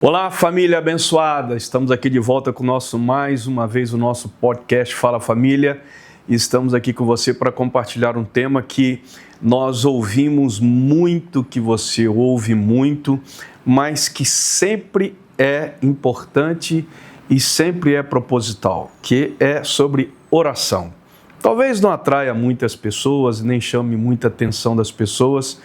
Olá, família abençoada! Estamos aqui de volta com mais uma vez o nosso podcast Fala Família. E estamos aqui com você para compartilhar um tema que nós ouvimos muito, que você ouve muito, mas que sempre é importante e sempre é proposital, que é sobre oração. Talvez não atraia muitas pessoas, nem chame muita atenção das pessoas,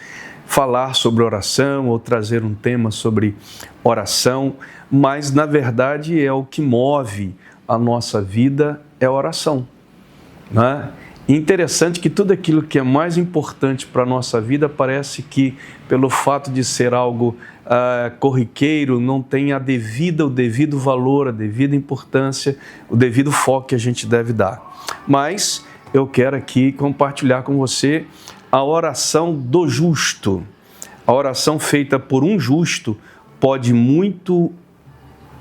falar sobre oração ou trazer um tema sobre oração, mas na verdade é o que move a nossa vida, é a oração, né? Interessante que tudo aquilo que é mais importante para a nossa vida parece que, pelo fato de ser algo corriqueiro, não tem o devido valor, a devida importância, o devido foco que a gente deve dar. Mas eu quero aqui compartilhar com você a oração do justo. A oração feita por um justo pode muito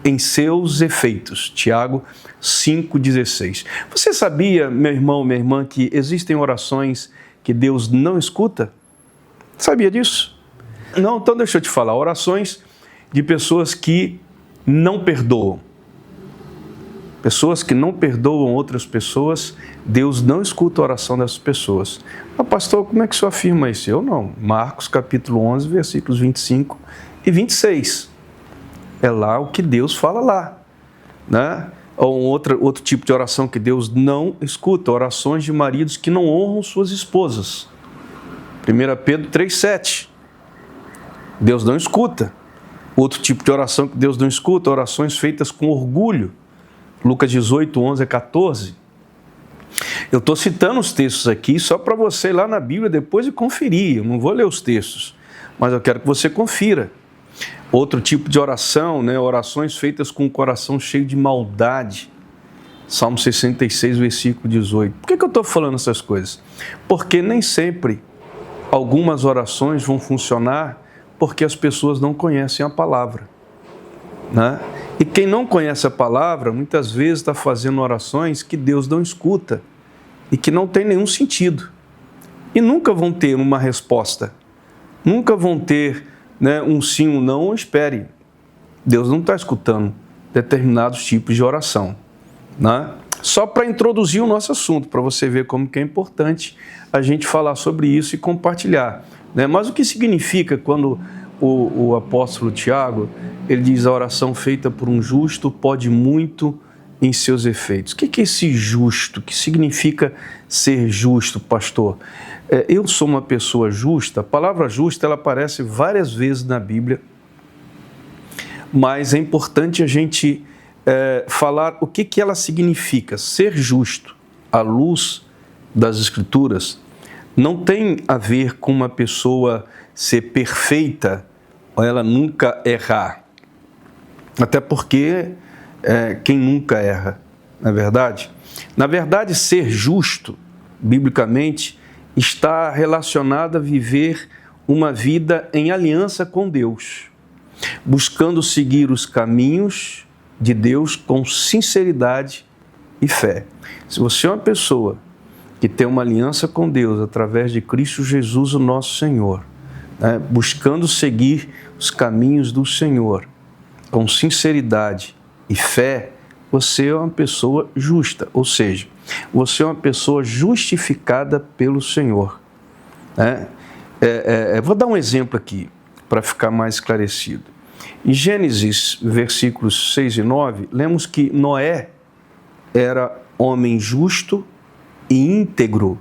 em seus efeitos. Tiago 5,16. Você sabia, meu irmão, minha irmã, que existem orações que Deus não escuta? Sabia disso? Não, então deixa eu te falar. Orações de pessoas que não perdoam. Pessoas que não perdoam outras pessoas, Deus não escuta a oração dessas pessoas. Mas, pastor, como é que o senhor afirma isso? Eu não. Marcos capítulo 11, versículos 25 e 26. É lá o que Deus fala lá, né? Ou outro tipo de oração que Deus não escuta, orações de maridos que não honram suas esposas. 1 Pedro 3,7. Deus não escuta. Outro tipo de oração que Deus não escuta, orações feitas com orgulho. Lucas 18, 11 a 14. Eu estou citando os textos aqui só para você ir lá na Bíblia depois e conferir. Eu não vou ler os textos, mas eu quero que você confira. Outro tipo de oração, né? Orações feitas com o coração cheio de maldade. Salmo 66, versículo 18. Por que eu estou falando essas coisas? Porque nem sempre algumas orações vão funcionar porque as pessoas não conhecem a palavra, né? E quem não conhece a palavra, muitas vezes está fazendo orações que Deus não escuta e que não tem nenhum sentido. E nunca vão ter uma resposta. Nunca vão ter, né, um sim ou um não. Espere. Deus não está escutando determinados tipos de oração, né? Só para introduzir o nosso assunto, para você ver como que é importante a gente falar sobre isso e compartilhar, né? Mas o que significa quando o apóstolo Tiago, ele diz: a oração feita por um justo pode muito em seus efeitos. O que é esse justo? O que significa ser justo, pastor? Eu sou uma pessoa justa. A palavra justa, ela aparece várias vezes na Bíblia, mas é importante a gente falar o que ela significa. Ser justo, à luz das Escrituras, não tem a ver com uma pessoa ser perfeita ou ela nunca errar. Até porque quem nunca erra, não é verdade? Na verdade, ser justo, biblicamente, está relacionado a viver uma vida em aliança com Deus, buscando seguir os caminhos de Deus com sinceridade e fé. Se você é uma pessoa que tem uma aliança com Deus através de Cristo Jesus, o nosso Senhor, né, buscando seguir os caminhos do Senhor com sinceridade e fé, você é uma pessoa justa, ou seja, você é uma pessoa justificada pelo Senhor, né? Vou dar um exemplo aqui para ficar mais esclarecido. Em Gênesis, versículos 6 e 9, lemos que Noé era homem justo e íntegro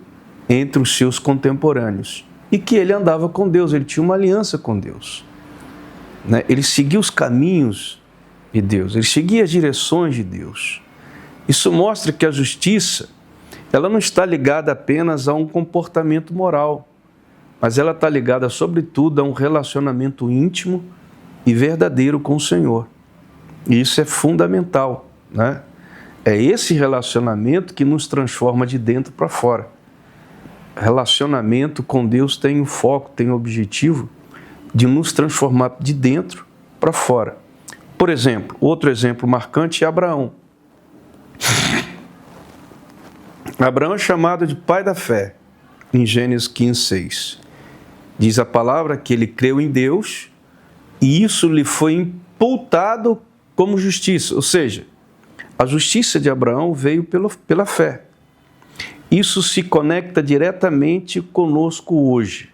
entre os seus contemporâneos e que ele andava com Deus, ele tinha uma aliança com Deus, né? Ele seguia os caminhos de Deus, ele seguia as direções de Deus. Isso mostra que a justiça, ela não está ligada apenas a um comportamento moral, mas ela está ligada, sobretudo, a um relacionamento íntimo e verdadeiro com o Senhor. E isso é fundamental, né? É esse relacionamento que nos transforma de dentro para fora. Relacionamento com Deus tem o foco, tem o objetivo de nos transformar de dentro para fora. Por exemplo, outro exemplo marcante é Abraão. Abraão é chamado de pai da fé, em Gênesis 15:6. Diz a palavra que ele creu em Deus e isso lhe foi sepultado como justiça. Ou seja, a justiça de Abraão veio pela fé. Isso se conecta diretamente conosco hoje.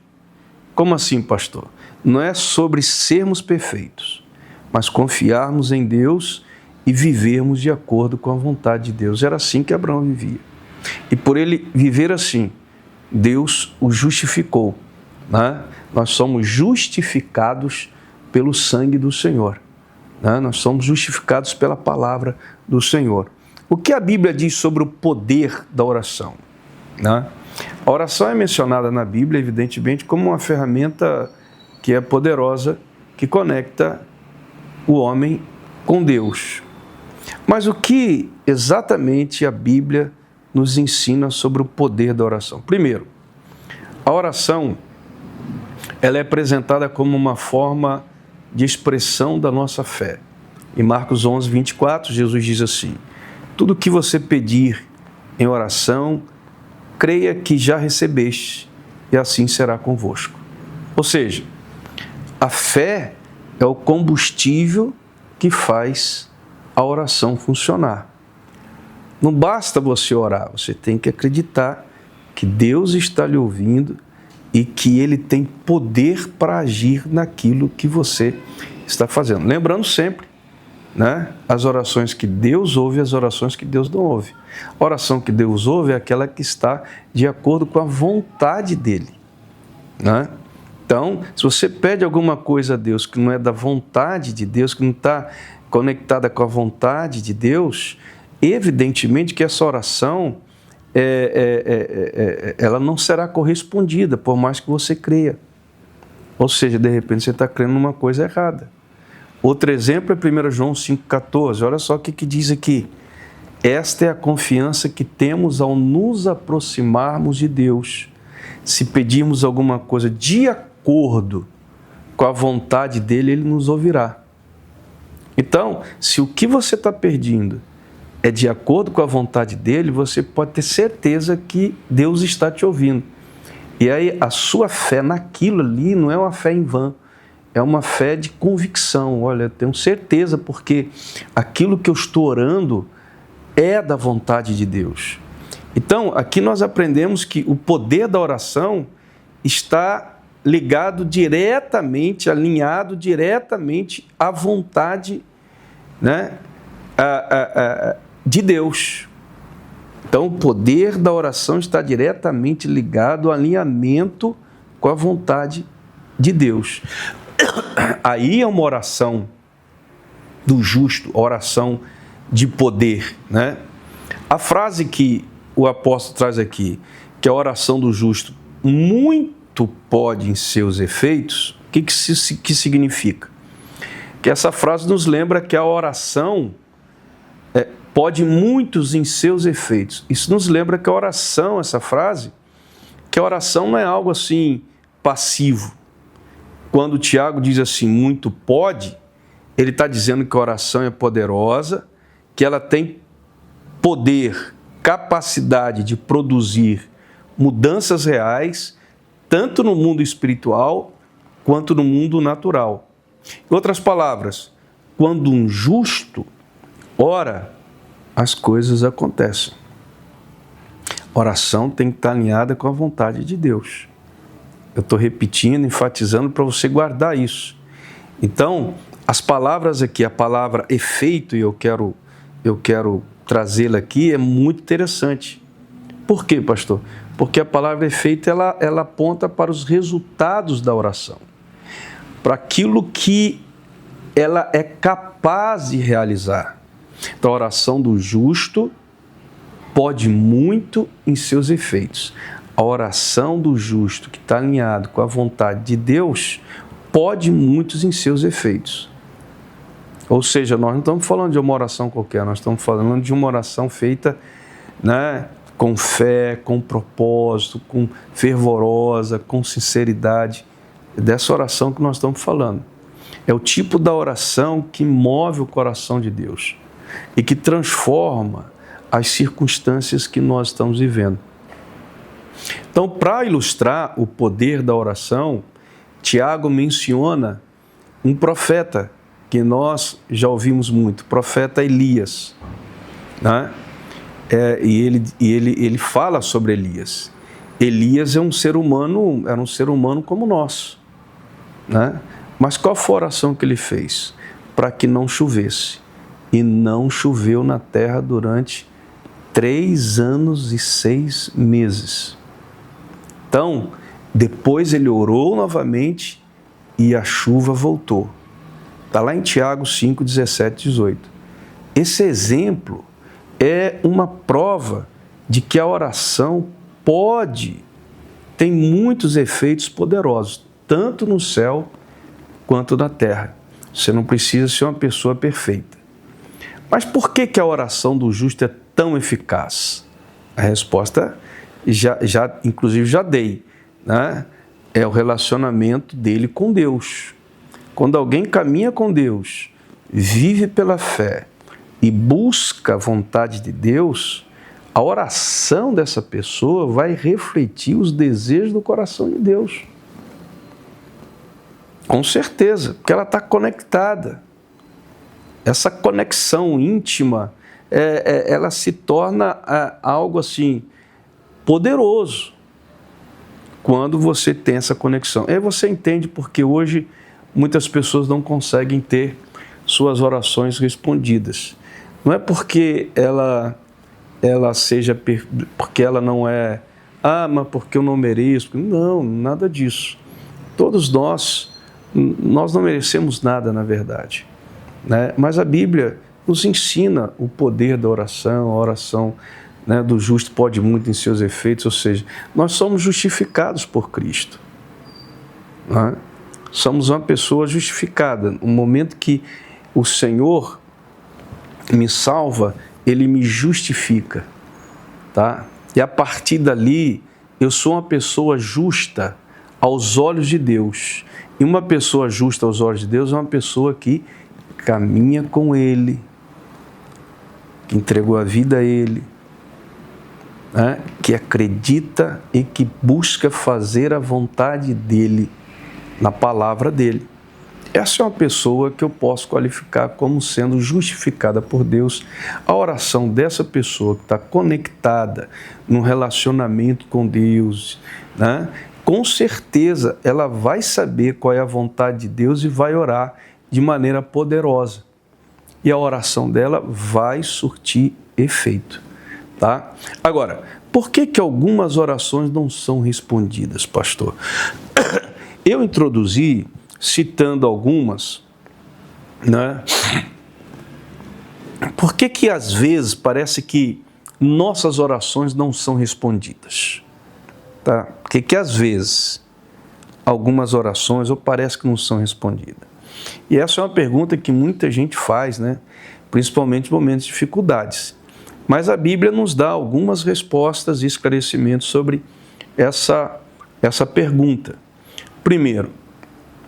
Como assim, pastor? Não é sobre sermos perfeitos, mas confiarmos em Deus e vivermos de acordo com a vontade de Deus. Era assim que Abraão vivia. E por ele viver assim, Deus o justificou. Né? Nós somos justificados pelo sangue do Senhor. Né? Nós somos justificados pela palavra do Senhor. O que a Bíblia diz sobre o poder da oração? Né? A oração é mencionada na Bíblia, evidentemente, como uma ferramenta que é poderosa, que conecta o homem com Deus. Mas o que exatamente a Bíblia nos ensina sobre o poder da oração? Primeiro, a oração ela é apresentada como uma forma de expressão da nossa fé. Em Marcos 11, 24, Jesus diz assim: tudo que você pedir em oração, creia que já recebeste, e assim será convosco. Ou seja, a fé é o combustível que faz a oração funcionar. Não basta você orar, você tem que acreditar que Deus está lhe ouvindo e que Ele tem poder para agir naquilo que você está fazendo. Lembrando sempre, né, as orações que Deus ouve e as orações que Deus não ouve. A oração que Deus ouve é aquela que está de acordo com a vontade dEle. Né? Então, se você pede alguma coisa a Deus que não é da vontade de Deus, que não está conectada com a vontade de Deus, evidentemente que essa oração ela não será correspondida, por mais que você creia. Ou seja, de repente você está crendo numa coisa errada. Outro exemplo é 1 João 5,14. Olha só o que diz aqui. Esta é a confiança que temos ao nos aproximarmos de Deus. Se pedirmos alguma coisa de acordo com a vontade dEle, Ele nos ouvirá. Então, se o que você está pedindo é de acordo com a vontade dEle, você pode ter certeza que Deus está te ouvindo. E aí a sua fé naquilo ali não é uma fé em vão, é uma fé de convicção. Olha, eu tenho certeza porque aquilo que eu estou orando é da vontade de Deus. Então, aqui nós aprendemos que o poder da oração está ligado diretamente, alinhado diretamente à vontade, né, de Deus. Então, o poder da oração está diretamente ligado ao alinhamento com a vontade de Deus. Aí é uma oração do justo, oração de poder, né? A frase que o apóstolo traz aqui, que a oração do justo muito pode em seus efeitos, o que significa? Que essa frase nos lembra que a oração pode muitos em seus efeitos. Isso nos lembra que a oração, essa frase, que a oração não é algo assim passivo. Quando o Tiago diz assim, muito pode, ele está dizendo que a oração é poderosa, que ela tem poder, capacidade de produzir mudanças reais, tanto no mundo espiritual quanto no mundo natural. Em outras palavras, quando um justo ora, as coisas acontecem. A oração tem que estar alinhada com a vontade de Deus. Eu estou repetindo, enfatizando para você guardar isso. Então, as palavras aqui, a palavra efeito, e eu quero trazê-la aqui, é muito interessante. Por quê, pastor? Porque a palavra efeito, ela aponta para os resultados da oração, para aquilo que ela é capaz de realizar. Então, a oração do justo pode muito em seus efeitos. A oração do justo, que está alinhado com a vontade de Deus, pode muitos em seus efeitos. Ou seja, nós não estamos falando de uma oração qualquer, nós estamos falando de uma oração feita, né, com fé, com propósito, com fervorosa, com sinceridade. É dessa oração que nós estamos falando. É o tipo da oração que move o coração de Deus e que transforma as circunstâncias que nós estamos vivendo. Então, para ilustrar o poder da oração, Tiago menciona um profeta que nós já ouvimos muito, profeta Elias, né? E ele fala sobre Elias. Elias era um ser humano como nós, né? Mas qual foi a oração que ele fez? Para que não chovesse. E não choveu na terra durante 3 anos e 6 meses. Então, depois ele orou novamente e a chuva voltou. Está lá em Tiago 5, 17, 18. Esse exemplo é uma prova de que a oração tem muitos efeitos poderosos, tanto no céu quanto na terra. Você não precisa ser uma pessoa perfeita. Mas por que a oração do justo é tão eficaz? A resposta inclusive já dei, né? É o relacionamento dele com Deus. Quando alguém caminha com Deus, vive pela fé e busca a vontade de Deus, a oração dessa pessoa vai refletir os desejos do coração de Deus. Com certeza, porque ela está conectada. Essa conexão íntima, ela se torna algo assim poderoso quando você tem essa conexão. Aí você entende porque hoje muitas pessoas não conseguem ter suas orações respondidas. Não é porque ela porque ela não é, mas porque eu não mereço. Não, nada disso. Todos nós não merecemos nada, na verdade, né? Mas a Bíblia nos ensina o poder da oração, a oração, né, do justo pode muito em seus efeitos, ou seja, nós somos justificados por Cristo, né? Somos uma pessoa justificada. No momento que o Senhor me salva, Ele me justifica, tá? E a partir dali, eu sou uma pessoa justa aos olhos de Deus. E uma pessoa justa aos olhos de Deus é uma pessoa que caminha com Ele, que entregou a vida a Ele, né? Que acredita e que busca fazer a vontade dEle, na palavra dEle. Essa é uma pessoa que eu posso qualificar como sendo justificada por Deus. A oração dessa pessoa que está conectada num relacionamento com Deus, né? Com certeza ela vai saber qual é a vontade de Deus e vai orar de maneira poderosa. E a oração dela vai surtir efeito, tá? Agora, por que algumas orações não são respondidas, pastor? Eu introduzi citando algumas, né? Por que às vezes parece que nossas orações não são respondidas? Tá? Por que às vezes algumas orações ou parece que não são respondidas? E essa é uma pergunta que muita gente faz, né? Principalmente em momentos de dificuldades. Mas a Bíblia nos dá algumas respostas e esclarecimentos sobre essa pergunta. Primeiro,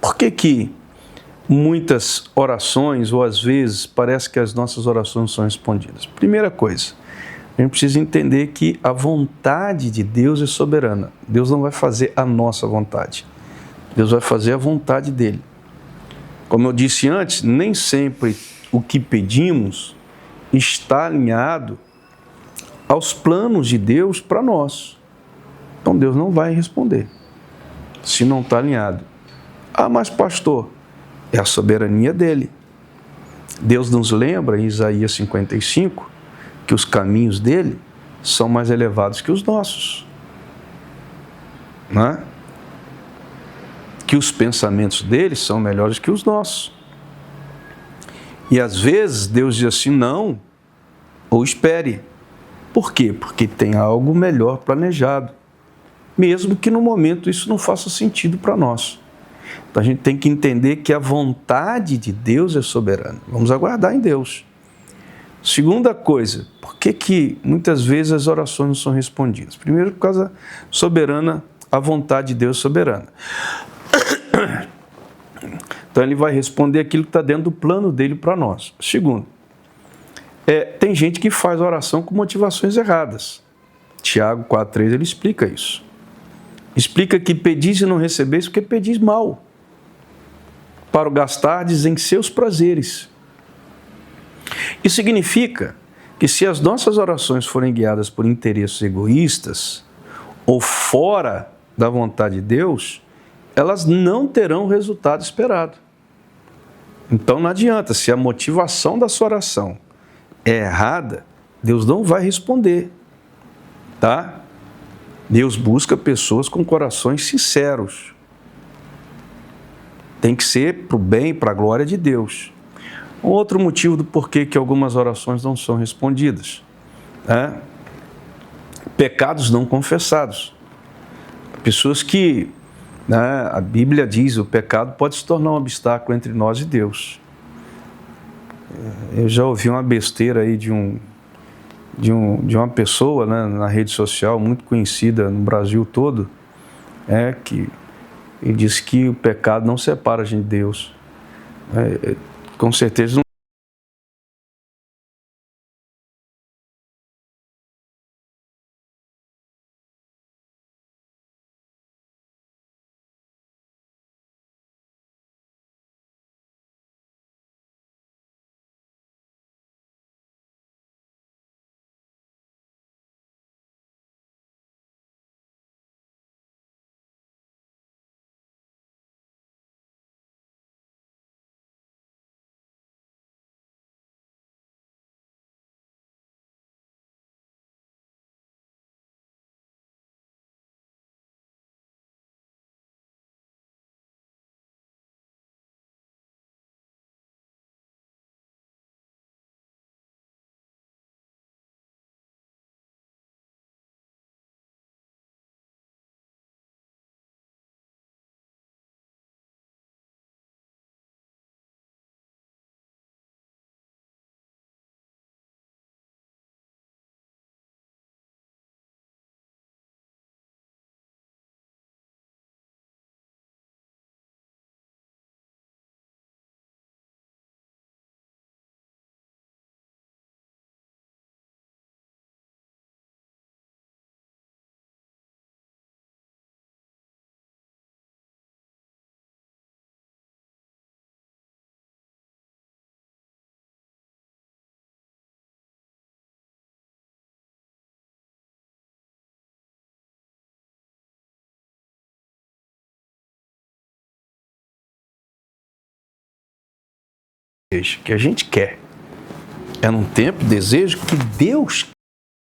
por que muitas orações, ou às vezes, parece que as nossas orações são respondidas? Primeira coisa, a gente precisa entender que a vontade de Deus é soberana. Deus não vai fazer a nossa vontade. Deus vai fazer a vontade dEle. Como eu disse antes, nem sempre o que pedimos está alinhado aos planos de Deus para nós. Então Deus não vai responder se não está alinhado. Mas pastor, é a soberania dele. Deus nos lembra em Isaías 55 que os caminhos dele são mais elevados que os nossos, né? Que os pensamentos dele são melhores que os nossos. E às vezes Deus diz assim, não, ou espere. Por quê? Porque tem algo melhor planejado, mesmo que no momento isso não faça sentido para nós. Então a gente tem que entender que a vontade de Deus é soberana. Vamos aguardar em Deus. Segunda coisa, por que muitas vezes as orações não são respondidas? Primeiro, por causa soberana, a vontade de Deus é soberana. Então ele vai responder aquilo que está dentro do plano dele para nós. Segundo, tem gente que faz oração com motivações erradas. Tiago 4,3 ele explica isso. Explica que pedis e não recebeis porque pedis mal. para o gastardes em seus prazeres. Isso significa que se as nossas orações forem guiadas por interesses egoístas ou fora da vontade de Deus, elas não terão o resultado esperado. Então não adianta, se a motivação da sua oração é errada, Deus não vai responder, tá? Deus busca pessoas com corações sinceros. Tem que ser para o bem e para a glória de Deus. Um outro motivo do porquê que algumas orações não são respondidas, né? Pecados não confessados. Pessoas que, né, a Bíblia diz, o pecado pode se tornar um obstáculo entre nós e Deus. Eu já ouvi uma besteira aí de uma pessoa, né, na rede social, muito conhecida no Brasil todo, que ele disse que o pecado não separa a gente de Deus. Com certeza não. Que a gente quer. É num tempo, desejo que Deus